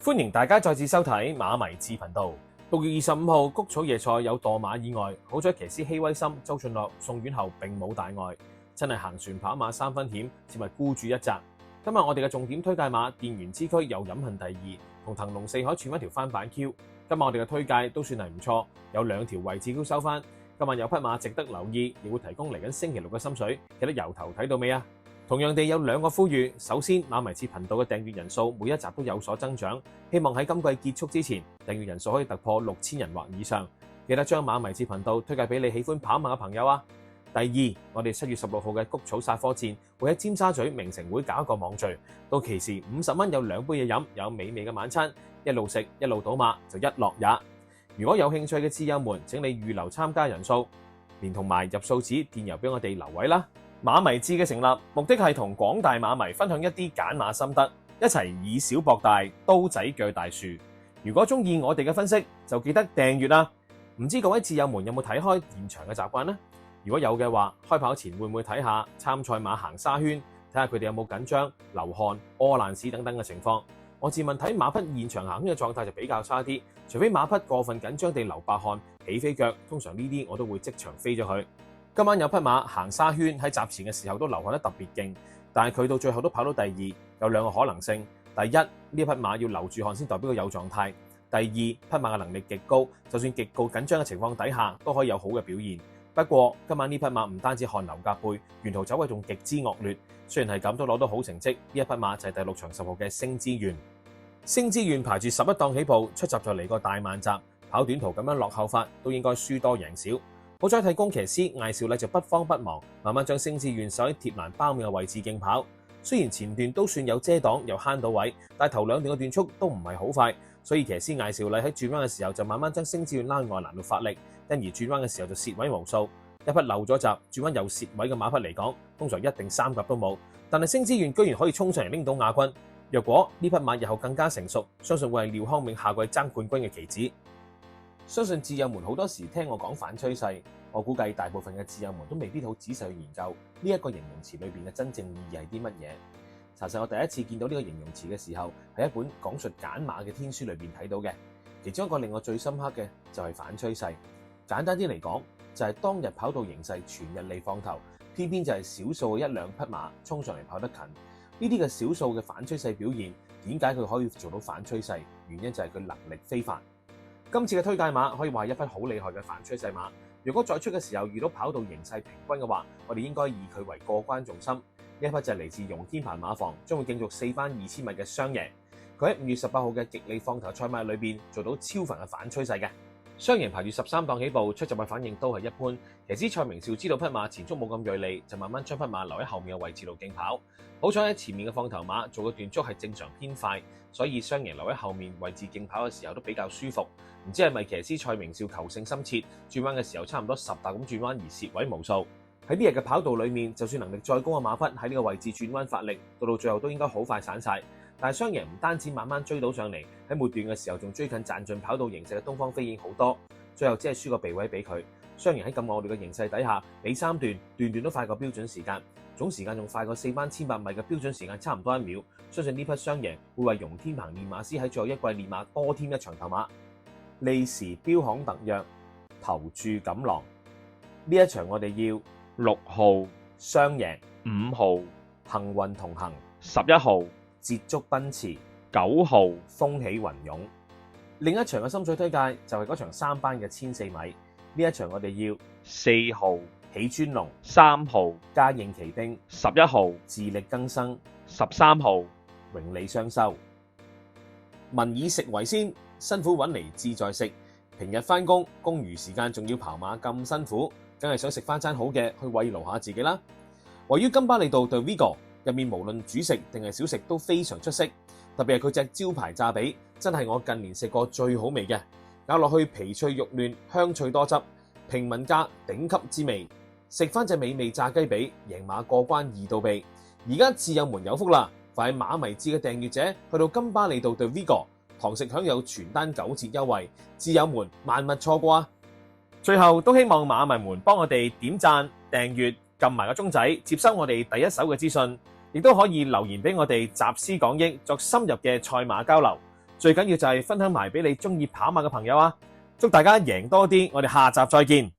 歡迎大家再次收睇馬迷智頻道。6月25號谷草夜賽有墮馬意外，好彩騎師希威森、周俊樂送院後並冇大礙，真係行船跑馬3分險，切勿孤注一擲。今日我哋嘅重點推介馬電源之駒有飲恨第二，同騰龍四海串一條翻版 Q。今日我哋嘅推介都算係唔錯，有2條位置都收翻。今日有匹馬值得留意，亦會提供嚟緊星期6嘅心水，記得由頭睇到尾啊！同樣地有2個呼籲，首先馬迷智頻道嘅訂閱人數每一集都有所增長，希望喺今季結束之前，訂閱人數可以突破6000人或以上。記得將馬迷智頻道推介俾你喜歡跑馬嘅朋友啊！第二，我哋7月16號嘅谷草殺科戰會喺尖沙咀名城會搞一個網聚，到期時50蚊有2杯嘢飲，有美味嘅晚餐，一路食一路賭馬就一樂也。如果有興趣嘅摯友們，請你預留參加人數，連同埋入數紙電郵俾我哋留位啦。馬迷智嘅成立目的係同廣大馬迷分享一啲揀馬心得，一齊以小博大，刀仔鋸大樹。如果中意我哋嘅分析，就記得訂閱啦。唔知各位摯友們有冇睇開現場嘅習慣呢？如果有嘅話，開跑前會唔會睇下參賽馬行沙圈，睇下佢哋有冇緊張、流汗、屙爛屎等等嘅情況？我自問睇馬匹現場行圈嘅狀態就比較差啲，除非馬匹過分緊張地流白汗、起飛腳，通常呢啲我都會即場飛咗佢。今晚有匹馬行沙圈，喺閘前嘅時候都流汗得特別勁，但係佢到最後都跑到第二，有2個可能性。第一，呢匹馬要流住汗先代表佢有狀態；第二，匹馬嘅能力極高，就算極高緊張嘅情況底下都可以有好嘅表現。不過今晚呢匹馬唔單止汗流浹背，沿途走位仲極之惡劣，雖然係咁都攞到好成績。呢一匹馬就係第6場10號嘅星之願。星之願排住11檔起步，出閘就嚟個大慢閘，跑短途咁樣落後法都應該輸多贏少。好彩替宮騎師艾少禮就不慌不忙，慢慢將星之願守喺鐵欄包面嘅位置競跑。雖然前段都算有遮擋又慳到位，但係頭2段嘅段速都唔係好快，所以騎師艾少禮喺轉彎嘅時候就慢慢將星之願拉外欄度發力，因而轉彎嘅時候就蝕位無數。一匹漏咗閘轉彎又蝕位嘅馬匹嚟講，通常一定3甲都冇，但係星之願居然可以衝上嚟拎到亞軍。若果呢匹馬日後更加成熟，相信會係廖康銘下季爭冠軍嘅棋子。相信摯友們好多時聽我講反趨勢，我估計大部分嘅摯友們都未必好仔細去研究呢一個形容詞裏邊嘅真正意義係啲乜嘢。查實我第一次見到呢個形容詞嘅時候，係一本講述揀馬嘅天書裏邊睇到嘅。其中一個令我最深刻嘅就係反趨勢。簡單啲嚟講，就係當日跑道形勢全日利放頭，偏偏就係少數嘅1-2匹馬衝上嚟跑得近。呢啲嘅少數嘅反趨勢表現，點解佢可以做到反趨勢？原因就係佢能力非凡。今次嘅推介馬可以話係一匹好厲害嘅反趨勢馬。如果再出嘅時候遇到跑道形勢平均嘅話，我哋應該以佢為過關重心。呢一匹就係嚟自容天鵬馬房，將會競逐4班2000米嘅雙贏。佢喺5月18號嘅極利放頭賽馬裏邊做到超凡嘅反趨勢嘅。雙贏排住13檔起步，出閘嘅反應都係一般。騎師蔡明紹知道匹馬前速冇咁鋭利，就慢慢將匹馬留喺後面嘅位置度競跑。好彩喺前面嘅放頭馬做嘅段速係正常偏快，所以雙贏留喺後面位置競跑嘅時候都比較舒服。唔知係咪騎師蔡明紹求勝心切，轉彎嘅時候差唔多10踏咁轉彎而蝕位無數。喺呢日嘅跑道裏面，就算能力再高嘅馬匹喺呢個位置轉彎發力，到最後都應該好快散晒。但係雙贏唔單止慢慢追到上嚟，喺末段嘅時候仲追近賺盡跑道形勢嘅東方飛燕好多，最後只係輸個鼻位俾佢。雙贏喺咁惡劣嘅形勢底下，尾3段段段都快過標準時間，總時間仲快過4班1800米嘅標準時間差唔多1秒。相信呢匹雙贏會為容天鵬練馬師喺最後一季練馬多添一場頭馬。利時標行特約投注錦囊，呢一場我哋要6號、雙贏、 5號、幸運同行、11號、捷足奔馳、 9號、風起雲湧。另一場嘅心水推介就係嗰場3班嘅1400米，呢一場我哋要4號、喜尊龍、3號、嘉應奇兵、11號、自力更生、13號、榮利雙收。民以食為先，辛苦揾嚟志在食。平日返工，公餘時間仲要跑馬咁辛苦，梗係想食翻餐好嘅去慰勞下自己啦。位於金巴利道對 Vigo 入面，無論主食定係小食都非常出色，特別係佢隻招牌炸髀，真係我近年食過最好味嘅。咬落去皮脆肉嫩，香脆多汁，平民價頂級之味。食翻隻美味炸雞髀，贏馬過關易到痹。而家摯友們有福啦，快係馬迷智嘅訂閱者去到金巴利道對 Vigo，堂食享有全單9折優惠，摯友們萬勿錯過啊！最後都希望馬迷們幫我哋點讚、訂閱、撳埋個鐘仔，接收我哋第一手嘅資訊，亦都可以留言俾我哋集思廣益，作深入嘅賽馬交流。最緊要就係分享埋俾你中意跑馬嘅朋友啊！祝大家贏多啲，我哋下集再見。